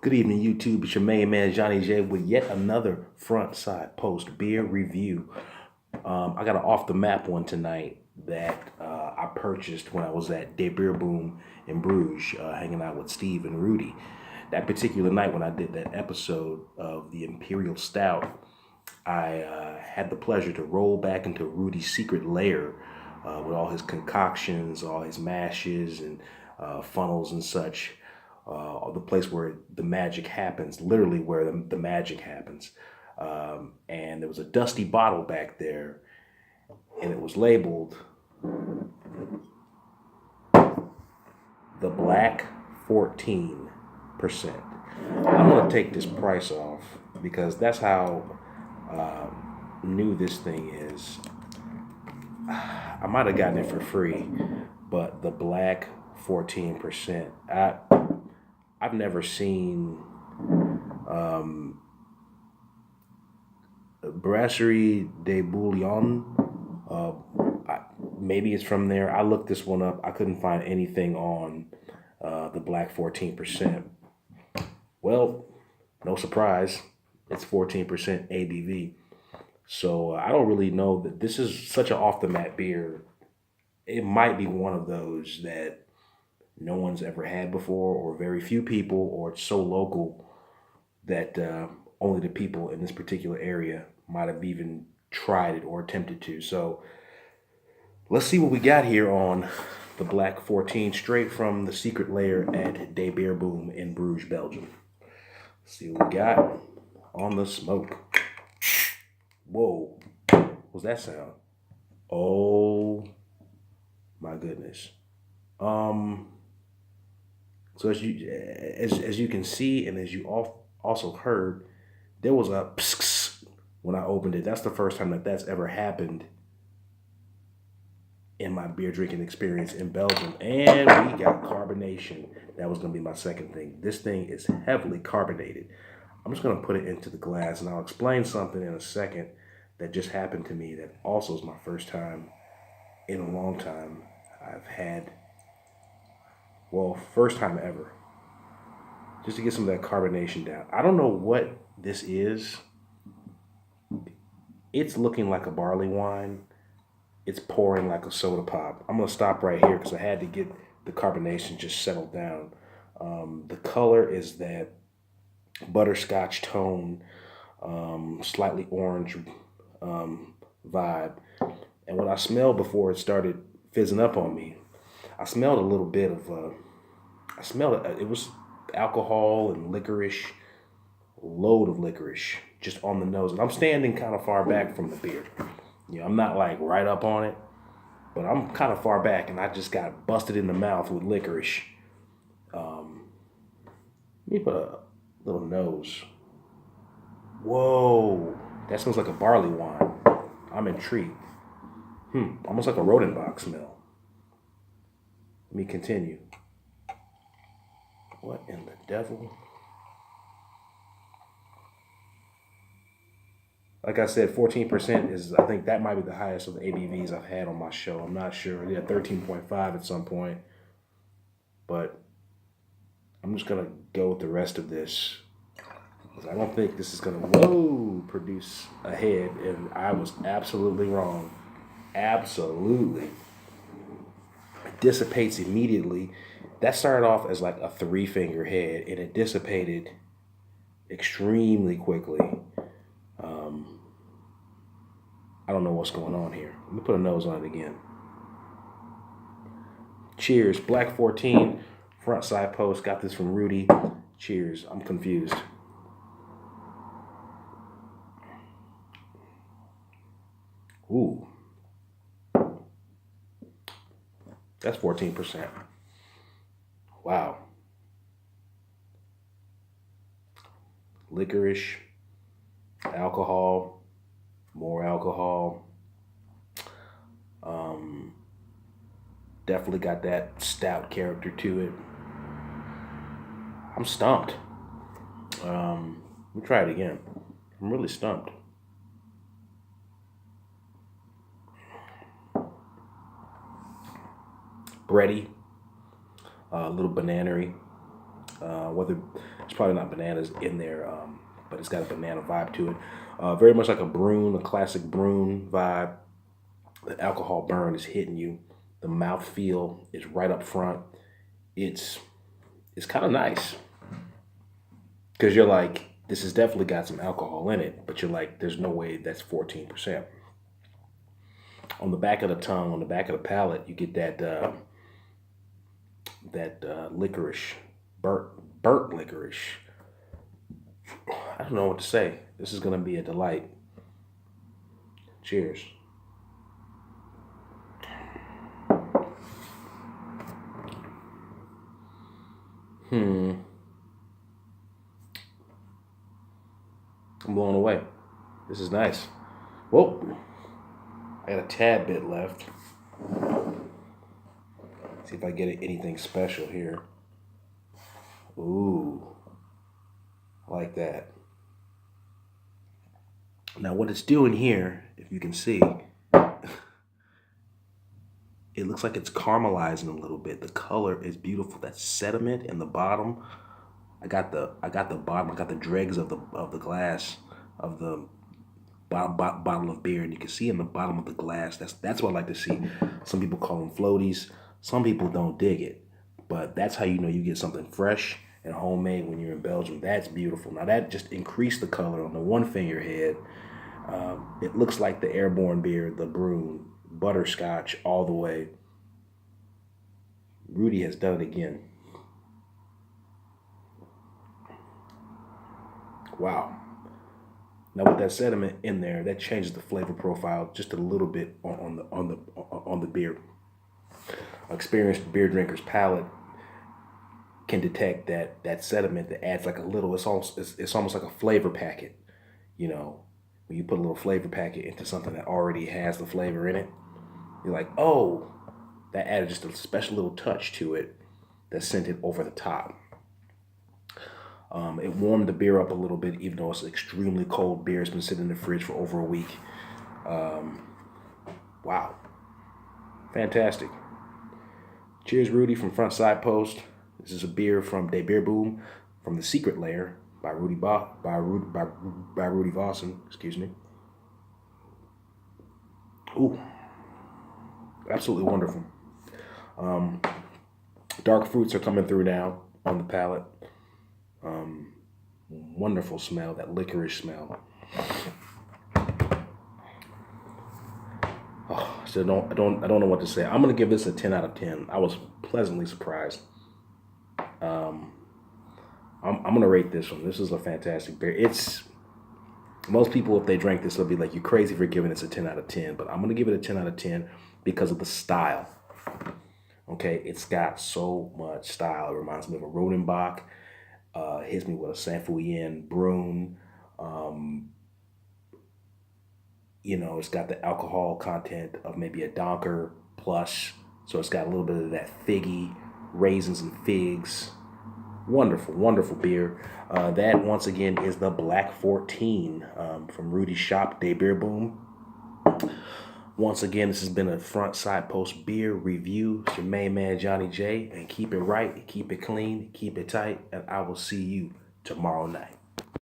Good evening, YouTube. It's your main man, Johnny J, with yet another front side post beer review. I got an off the map one tonight that I purchased when I was at De Beer Boom in Bruges, hanging out with Steve and Rudy. That particular night when I did that episode of the Imperial Stout, I had the pleasure to roll back into Rudy's secret lair with all his concoctions, all his mashes and funnels and such. The place where the magic happens, literally where the magic happens. And there was a dusty bottle back there, and it was labeled the Black 14%. I'm going to take this price off because that's how new this thing is. I might have gotten it for free, but the Black 14%. I've never seen Brasserie de Bouillon. Maybe it's from there. I looked this one up. I couldn't find anything on the Black 14%. Well, no surprise. It's 14% ABV. So I don't really know that this is such an off the mat beer. It might be one of those that no one's ever had before, or very few people, or it's so local that only the people in this particular area might have even tried it or attempted to. So let's see what we got here on the Black 14, straight from the secret lair at De Beer Boom in Bruges, Belgium. Let's see what we got on the smoke. Whoa, what's that sound? Oh my goodness. So as you can see, and as you also heard, there was a psks when I opened it. That's the first time that that's ever happened in my beer drinking experience in Belgium. And we got carbonation. That was going to be my second thing. This thing is heavily carbonated. I'm just going to put it into the glass, and I'll explain something in a second that just happened to me that also is my first time in a long time I've had. Well, first time ever. Just to get some of that carbonation down. I don't know what this is. It's looking like a barley wine. It's pouring like a soda pop. I'm going to stop right here because I had to get the carbonation just settled down. The color is that butterscotch tone, slightly orange vibe. And what I smelled before it started fizzing up on me, I smelled a little bit of, it was alcohol and licorice, load of licorice just on the nose. And I'm standing kind of far back from the beer. You know, I'm not like right up on it, but I'm kind of far back, and I just got busted in the mouth with licorice. Let me put a little nose. Whoa, that smells like a barley wine. I'm intrigued. Almost like a Rodenbach smell. Let me continue. What in the devil? Like I said, 14% is, I think that might be the highest of the ABVs I've had on my show. I'm not sure. Yeah, 13.5 at some point. But I'm just going to go with the rest of this. I don't think this is going to, produce a head. And I was absolutely wrong. Absolutely. It dissipates immediately. That started off as like a 3-finger head, and it dissipated extremely quickly. I don't know what's going on here. Let me put a nose on it again. Cheers. Black 14, front side post. Got this from Rudy. Cheers. I'm confused. Ooh. That's 14%. Wow. Licorice, alcohol, more alcohol. Definitely got that stout character to it. I'm stumped. Let me try it again. I'm really stumped. Bready, a little bananery, Whether it's probably not bananas in there, but it's got a banana vibe to it. Very much like a Brune, a classic Brune vibe. The alcohol burn is hitting you. The mouth feel is right up front. It's it's kind of nice because you're like, this has definitely got some alcohol in it, but you're like, there's no way that's 14%. On the back of the tongue, on the back of the palate, you get that licorice, burnt licorice. I don't know what to say. This is gonna be a delight. Cheers. Hmm. I'm blown away. This is nice. Well, I got a tad bit left. See if I get anything special here. Ooh, I like that. Now, what it's doing here, if you can see, it looks like it's caramelizing a little bit. The color is beautiful. That sediment in the bottom. I got the bottom. I got the dregs of the glass of the bottle of beer, and you can see in the bottom of the glass. That's what I like to see. Some people call them floaties. Some people don't dig it, but that's how you know you get something fresh and homemade when you're in Belgium. That's beautiful. Now that just increased the color on the one finger head. It looks like the airborne beer, the Brune, butterscotch all the way. Rudy has done it again. Wow. Now with that sediment in there, that changes the flavor profile just a little bit on the beer. Experienced beer drinker's palate can detect that sediment that adds like a little. It's almost like a flavor packet. You know, when you put a little flavor packet into something that already has the flavor in it, you're like, oh, that added just a special little touch to it that sent it over the top. It warmed the beer up a little bit, even though it's extremely cold beer. It's been sitting in the fridge for over a week. Wow, fantastic! Cheers, Rudy from Front Side Post. This is a beer from De Beer Boom, from the Secret Lair by Rudy Vossen. Excuse me. Ooh, absolutely wonderful. Dark fruits are coming through now on the palate. Wonderful smell, that licorice smell. Oh, so I don't know what to say. I'm gonna give this a 10 out of 10. I was pleasantly surprised. I'm gonna rate this one. This is a fantastic beer. It's most people, if they drank this, they'll be like, "You're crazy for giving this a 10 out of 10." But I'm gonna give it a 10 out of 10 because of the style. Okay, it's got so much style. It reminds me of a Rodenbach. Hits me with a Sanfuyen, Brune. Um, it's got the alcohol content of maybe a Donker plus. So it's got a little bit of that figgy, raisins and figs. Wonderful, wonderful beer. That, once again, is the Black 14 from Rudy's Shop, De Beer Boom. Once again, this has been a Front Side Post beer review. It's your main man, Johnny J. And keep it right, keep it clean, keep it tight, and I will see you tomorrow night.